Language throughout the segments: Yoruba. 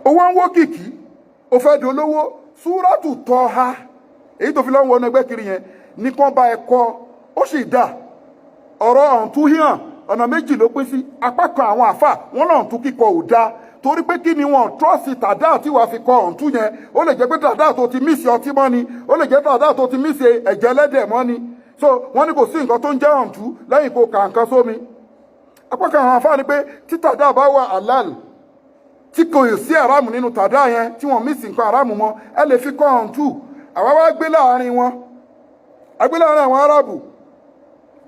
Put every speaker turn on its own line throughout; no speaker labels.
owó ń wó kìkì ó fẹ́ di olówó Suratul Toha èyí tó fi lọ́wọ́ ọ̀nà ẹgbẹ́ kiri yẹn ní kán bá ẹ kọ́ ó sì dà ọ̀rọ̀ ọ̀ǹtúhìhàn ọ̀nà méjì ló pín sí apá kan àwọn àfà wọn lọ́ǹtú kíkọ ò dáa torí pé kí ni wọn trọ́ọ̀sì tàdá tí wàá fi kọ ọ̀ǹtú yẹn ó lè jẹ́ pé tàdá tó ti mísì ọtí mọ́ ni ó lè jẹ́ tàdá tó ti mísì ẹ̀jẹ̀ ẹlẹ́dẹ̀ mọ́ ni so wọ́n ní kò sí nǹkan tó ń jẹ́ ọ̀ǹtú lẹ́yìn kó kà nǹkan sómi apá kan àwọn àfà ni pé tí tàdá bá wà halal tí kò sí àràmù nínú tàdá yẹn tí wọ́n mísì nǹkan àràmù mọ́ ẹ lè fi kọ ọ̀ǹtú àwa wá gbé láàrin wọn agbé láàrin àwọn arábù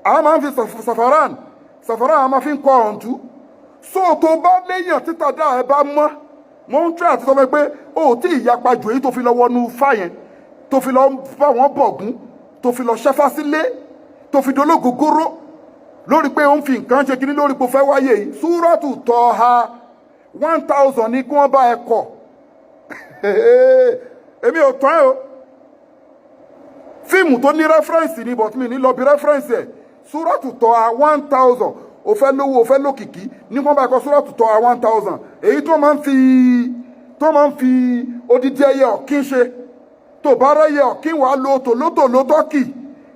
àwọn máa ń fi safaran àwọn máa fi ń kọ ọ̀ǹtú so tó bá léyàn títà dá ẹ bá mọ́ ń tẹ́ àti sọ fẹ́ pé ó tí ìyapa jù èyí tó fi lọ wọnú fá yẹn tó fi lọ bá wọn bọ̀gún tó fi lọ ṣẹ́fá sílé tó fi dológógóró lórí pé ó ń fi nǹkan ṣe kíní lórí pé ó fẹ́ wáyé yìí Suratul Toha 1000 ní kí wọ́n bá ẹ kọ̀ èmi ò tán ẹ o fíìmù tó ní rẹ́fẹ́rẹ́nsì ni but mi ní lọ bí rẹ́fẹ́rẹ́nsì ẹ̀ Suratul Toha 1000 ó fẹ́ lówó ó fẹ́ lókìkí ní wọ́n bá ẹ̀kọ́ Suratul Toha 1000 èyí tó máa ń fi odidi ẹyẹ ọ̀kín ṣe tó bá rẹ́yẹ ọ̀kín wàá lo tòlótòló tọ́kì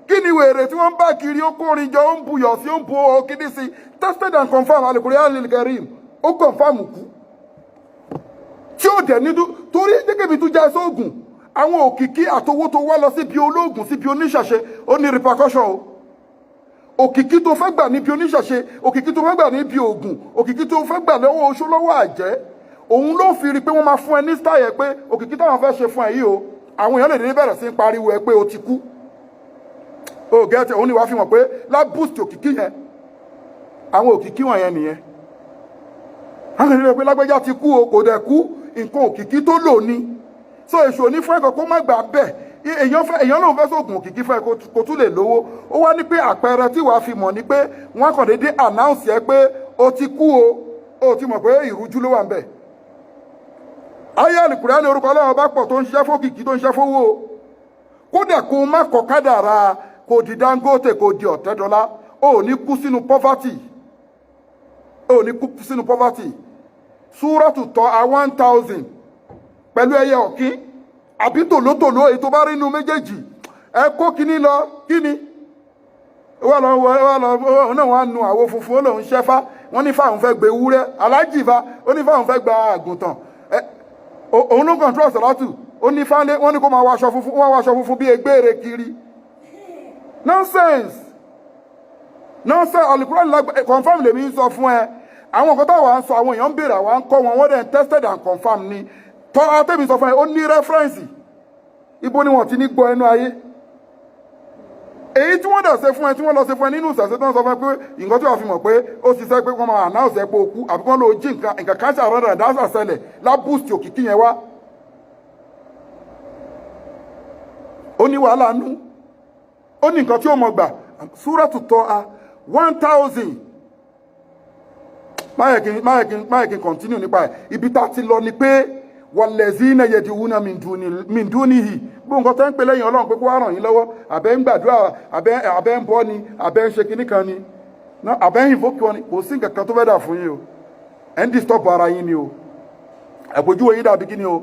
kí ni wèrè tí wọ́n ń bá kiri ó kórin jọ ó ń buyọ̀ sí ó ń bu òkìdí sí tested and confirmed Al-Qur'an al-Karim ó confirm kú tí ó dẹ̀ nídú torí jẹ́gẹ́bí tó já sóògùn àwọn òkìkí àtowó tó wá lọ síbi olóògùn síbi oníṣàṣe ó ní repercussion o òkìkí tó fẹ́ gbà níbi oníṣàṣe òkìkí tó fẹ́ gbà níbi ògùn òkìkí tó fẹ́ gbà lọ́wọ́ oṣó lọ́wọ́ àjẹ́ òun ló fi rí pé wọ́n máa fún ẹ ní style pé òkìkí táwọn fẹ́ ṣe fún ẹ yìí o àwọn èèyàn lè dé bẹ̀rẹ̀ sí ń pariwo ẹ pé o ti kú o gẹ́tẹ̀ òun ni wàá fi hàn pé lábùsì òkìkí yẹn àwọn òkìkí wọ̀nyẹn nìyẹn àwọn ènìyàn pé lágbẹ́já ti kú o kò dẹ̀ kú nǹkan òkìkí tó lò ní so èṣù òní fún ẹ̀kọ́ kó má gbà bẹ́ẹ̀ èèyàn lòun fẹ́ sóògùn òkìkí fẹ́ kó tún lè lówó ó wá ní pé àpẹẹrẹ tí wàá fi mọ̀ ni pé wọ́n kàn déédéé announce ẹ pé o ti kú o ti mọ̀ pé ìrújú ló wà ń bẹ̀. ayé Al-Qur'ani ní orúkọ Ọlọ́run bá pọ̀ tó ń ṣiṣẹ́ fókìkí tó ń ṣiṣẹ́ fówó o kódà kó má kọ kádàrá kó di Dangote kó di Ọ̀tẹ́dọ́lá o ò ní kú sínú poverty Suratul Toha 1000 pẹ̀lú ẹyẹ ọ̀kín àbí tòlótòló èyí tó bá rí inú méjèèjì ẹ kó kíní lọ kíní wà lọ náà wọ́n á nu àwo funfun ó lòun ṣẹ́fá wọ́n ní fáwọn fẹ́ gbé ewúrẹ́ alájìfá ó ní fáwọn fẹ́ gba àgùntàn òun ló kọ̀ǹtrọ̀ Suratul ó ní fáńlé wọ́n ní kó máa wáṣọ funfun bí egbére kiri nonsense Al-Qur'an confirm lèmi ń sọ fún ẹ àwọn nǹkan táwa ń sọ àwọn èèyàn ń béèrè àwọn ń kọ́ wọn wọ́n dẹ̀ tested and confirmed ni Toha tẹ́mi sọ fún ẹ ó ní rẹ́fẹ́rẹ́nsì ibo ni wọ́n ti ní gbọ́ ẹnu ayé èyí tí wọ́n dẹ̀ ṣe fún ẹ tí wọ́n lọ ṣe fún ẹ nínú ìṣẹ̀ṣẹ̀ tó ń sọ fún ẹ pé nǹkan tí wọ́n fi mọ̀ pé ó ṣiṣẹ́ pé wọ́n máa announce ẹ pé ó kú àbí wọ́n lọ jí nǹkan kan ṣàrọ̀dà dáṣà ṣẹlẹ̀ lábùsì òkìkí yẹn wá ó ní wàhálà nú ó ní nǹkan tí ó mọ̀ gbà Suratul Toha 1000 máyẹ̀kín continue nípa ẹ̀ ibi tá ti lọ ni pé wàlẹ̀zínà yẹ̀dìwúnà mìndúnìhì bó nǹkan tẹ́ ń pè lẹ́yìn Ọlọ́run pé kó wá ràn yín lọ́wọ́ àbẹ́ ń gbàdúrà àbẹ́ ń bọ́ ni àbẹ́ ń ṣe kinní kan ni àbẹ́ ń invoke wọn ni kò sí nǹkan kan tó fẹ́ dà fún yín o ẹ̀ ń disturb ara yín ni o ẹ̀bójú wo yín dàbí kí ni o